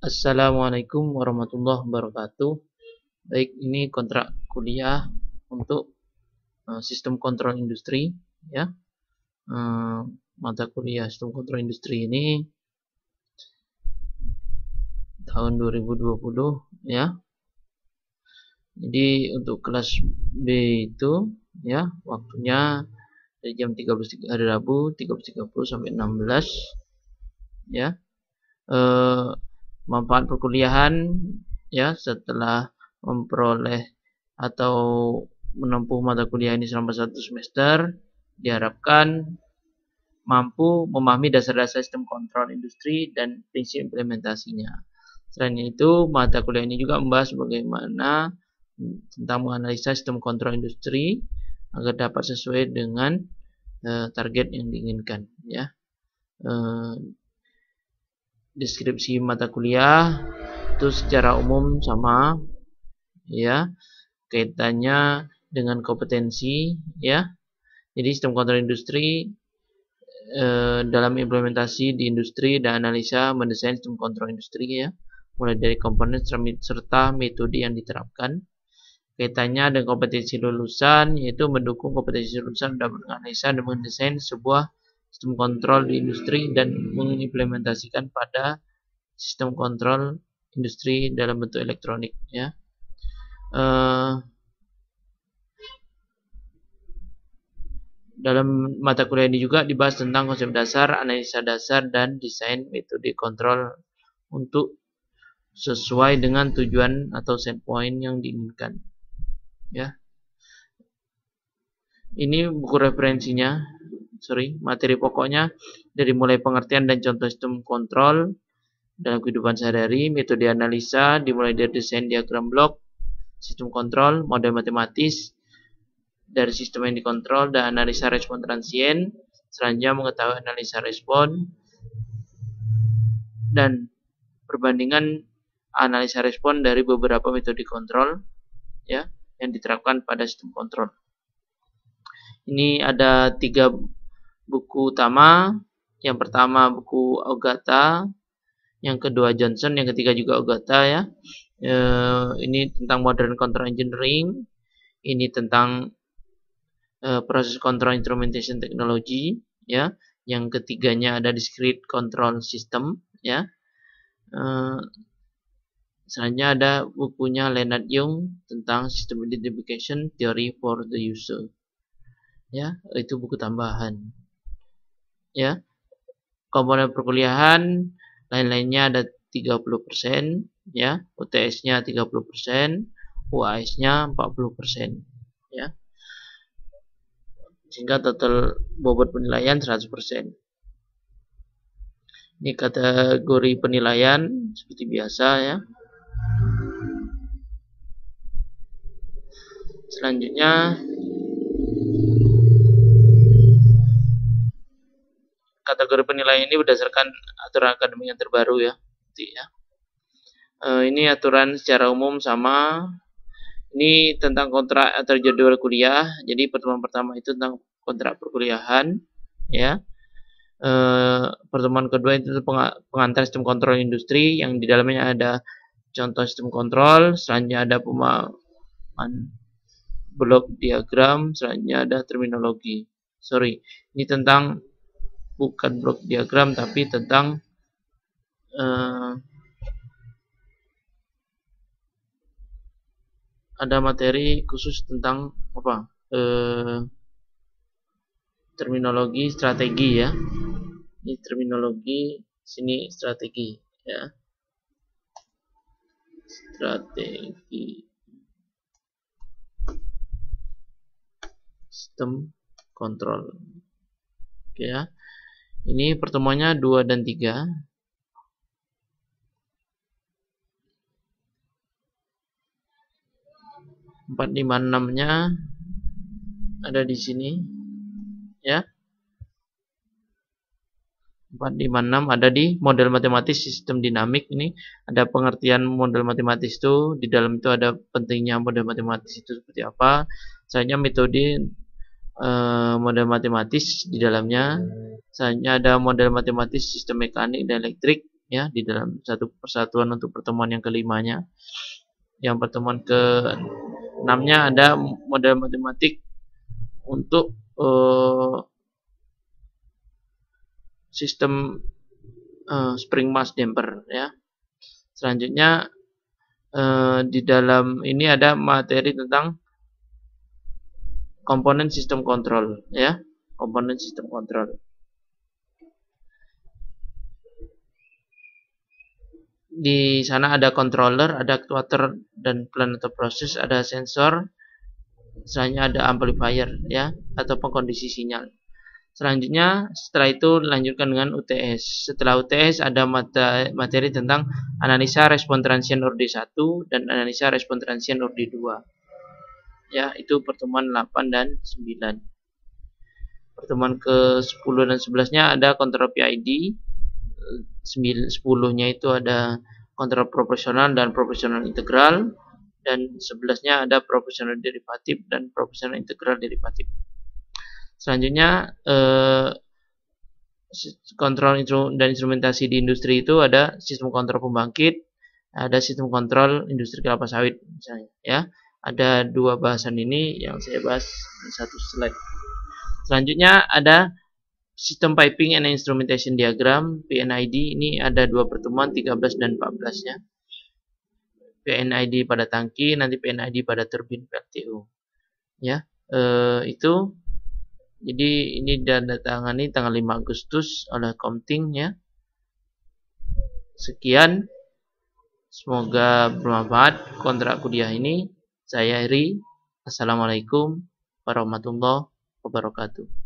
Assalamualaikum warahmatullahi wabarakatuh. Baik, ini kontrak kuliah untuk sistem kontrol industri, ya. Mata kuliah sistem kontrol industri ini tahun 2020, ya. Jadi untuk kelas B itu, ya, waktunya dari jam 13 hari Rabu 13.30 sampai 16, ya. Eh, Manfaat perkuliahan, ya, setelah memperoleh atau menempuh mata kuliah ini selama 1 semester, diharapkan mampu memahami dasar-dasar sistem kontrol industri dan prinsip implementasinya. Selain itu, mata kuliah ini juga membahas bagaimana tentang menganalisa sistem kontrol industri agar dapat sesuai dengan target yang diinginkan, ya. Deskripsi mata kuliah itu secara umum sama, ya, kaitannya dengan kompetensi, ya. Jadi sistem kontrol industri dalam implementasi di industri dan analisa mendesain sistem kontrol industri, ya, mulai dari komponen serta metode yang diterapkan. Kaitannya dengan kompetensi lulusan, yaitu mendukung kompetensi lulusan dalam menganalisa dan mendesain sebuah sistem kontrol di industri dan mengimplementasikan pada sistem kontrol industri dalam bentuk elektronik, ya. Dalam mata kuliah ini juga dibahas tentang konsep dasar, analisa dasar, dan desain metode kontrol untuk sesuai dengan tujuan atau set point yang diinginkan, ya. Ini buku referensinya, materi pokoknya dari mulai pengertian dan contoh sistem kontrol dalam kehidupan sehari-hari, metode analisa dimulai dari desain diagram blok, sistem kontrol, model matematis dari sistem yang dikontrol, dan analisa respon transien. Selanjutnya mengetahui analisa respon dan perbandingan analisa respon dari beberapa metode kontrol, ya, yang diterapkan pada sistem kontrol. Ini ada 3 buku utama. Yang pertama buku Ogata, yang kedua Johnson, yang ketiga juga Ogata, ya. Ini tentang modern control engineering, ini tentang proses control instrumentation technology, ya. Yang ketiganya ada discrete control system, ya. Selanjutnya ada bukunya Lennart Jung tentang system identification theory for the user, ya. Itu buku tambahan, ya. Komponen perkuliahan lain-lainnya ada 30%, ya. UTS-nya 30%, UAS-nya 40%, ya. Sehingga total bobot penilaian 100%. Ini kategori penilaian seperti biasa, ya. Selanjutnya kategori penilaian ini berdasarkan aturan akademik yang terbaru, ya. Ini aturan secara umum sama. Ini tentang kontrak atau jadwal kuliah. Jadi pertemuan pertama itu tentang kontrak perkuliahan, ya. Pertemuan kedua itu pengantar sistem kontrol industri, yang di dalamnya ada contoh sistem kontrol. Selanjutnya ada pemahaman blok diagram. Selanjutnya ada terminologi. Ini tentang bukan blok diagram tapi tentang ada materi khusus tentang terminologi strategi, ya. Ini terminologi, sini strategi, ya. Strategi sistem kontrol, oke, ya. Ini pertemuannya 2 dan 3. 4, 5, 6-nya ada di sini, ya. 4, 5, 6 ada di model matematis sistem dinamik. Ini ada pengertian model matematis itu, di dalam itu ada pentingnya model matematis itu seperti apa. Selanjutnya metode model matematis di dalamnya. Selanjutnya ada model matematis sistem mekanik dan elektrik. ya di dalam satu persatuan untuk pertemuan yang kelimanya. Yang pertemuan ke-6-nya ada model matematik untuk sistem spring mass damper ya. Selanjutnya di dalam ini ada materi tentang komponen sistem kontrol ya, komponen sistem kontrol. Di sana ada controller, ada actuator dan plan atau proses, ada sensor, selanjutnya ada amplifier ya atau pengkondisi sinyal. Selanjutnya setelah itu lanjutkan dengan UTS. Setelah UTS ada materi tentang analisa respon transient orde 1 dan analisa respon transient orde 2. Ya, itu pertemuan 8 dan 9. Pertemuan ke-10 dan 11-nya ada kontrol PID. 10-nya itu ada kontrol proporsional dan proporsional integral, dan 11-nya ada proporsional derivatif dan proporsional integral derivatif. Selanjutnya kontrol dan instrumentasi di industri itu ada sistem kontrol pembangkit, ada sistem kontrol industri kelapa sawit misalnya ya. Ada dua bahasan ini yang saya bahas di satu slide. Selanjutnya ada sistem piping and instrumentation diagram PNID. Ini ada dua pertemuan 13 dan 14 ya. PNID pada tangki, nanti PNID pada turbin PLTU ya. Itu jadi ini ditandatangani tanggal 5 Agustus oleh Komting ya. Sekian, semoga bermanfaat kontrak kuliah ini. Saya Eri. Assalamualaikum warahmatullahi wabarakatuh.